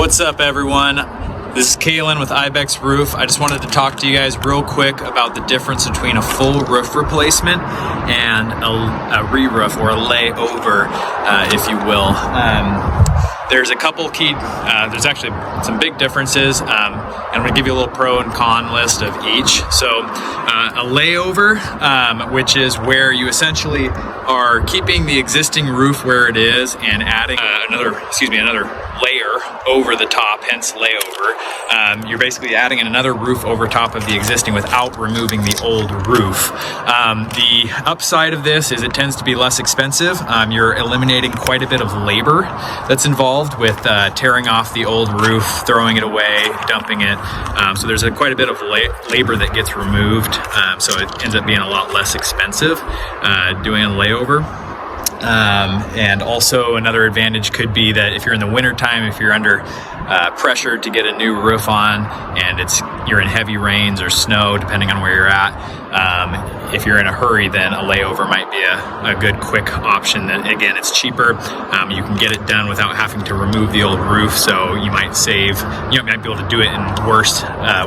What's up, everyone? This is Kalen with Ibex Roof. I just wanted to talk to you guys real quick about the difference between a full roof replacement and a re-roof, or a layover, if you will. There's a couple key, there's actually some big differences. I'm going to give you a little pro and con list of each. So a layover, which is where you essentially are keeping the existing roof where it is and adding another layer over the top, hence layover. You're basically adding another roof over top of the existing without removing the old roof. The upside of this is it tends to be less expensive. You're eliminating quite a bit of labor that's involved with tearing off the old roof, throwing it away, dumping it. So there's quite a bit of labor that gets removed. So it ends up being a lot less expensive doing a layover. And also another advantage could be that if you're in the winter time, if you're under pressure to get a new roof on and you're in heavy rains or snow, depending on where you're at, if you're in a hurry, then a layover might be a good quick option. That, again, it's cheaper. You can get it done without having to remove the old roof, so you might might be able to do it in worse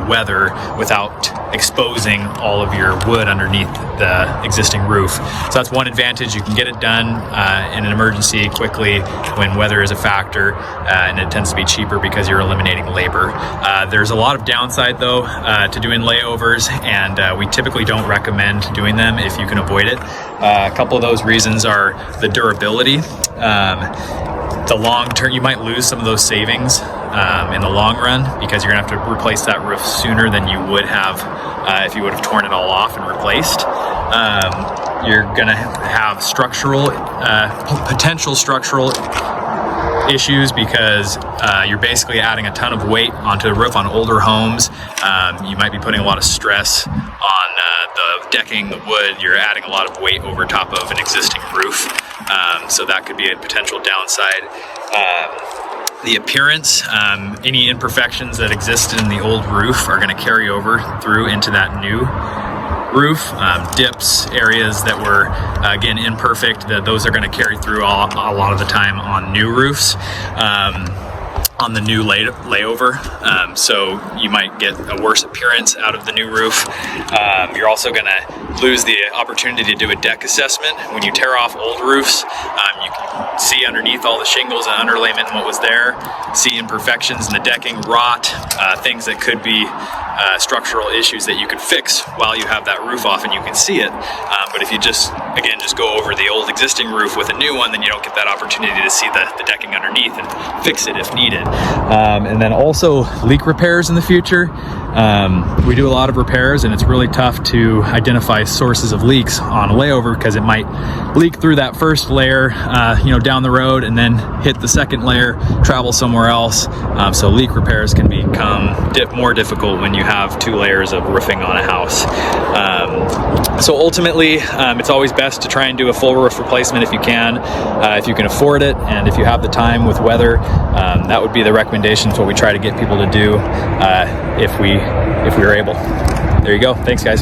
weather without exposing all of your wood underneath the existing roof. So that's one advantage. You can get it done in an emergency quickly when weather is a factor, and it tends to be cheaper because you're eliminating labor. There's a lot of downside though to doing layovers, and we typically don't recommend doing them if you can avoid it. A couple of those reasons are the durability. The long term, you might lose some of those savings in the long run because you're gonna have to replace that roof sooner than you would have if you would have torn it all off and replaced. You're gonna have potential structural issues because you're basically adding a ton of weight onto the roof on older homes. You might be putting a lot of stress on the decking, the wood. You're adding a lot of weight over top of an existing roof. So that could be a potential downside. The appearance, any imperfections that existed in the old roof are going to carry over through into that new roof. Dips, areas that were again imperfect, those are going to carry through a lot of the time on new roofs, on the new layover. So you might get a worse appearance out of the new roof. You're also going to lose the opportunity to do a deck assessment. When you tear off old roofs, you can see underneath all the shingles and underlayment and what was there, see imperfections in the decking, rot, things that could be structural issues that you could fix while you have that roof off and you can see it. But if you just go over the old existing roof with a new one, then you don't get that opportunity to see the decking underneath and fix it if needed. And then also leak repairs in the future. We do a lot of repairs, and it's really tough to identify sources of leaks on a layover because it might leak through that first layer, down the road, and then hit the second layer, travel somewhere else. So leak repairs can become more difficult when you have two layers of roofing on a house. So ultimately, it's always best to try and do a full roof replacement if you can afford it, and if you have the time with weather. That would be the recommendation. It's what we try to get people to do if we are able. There you go. Thanks, guys.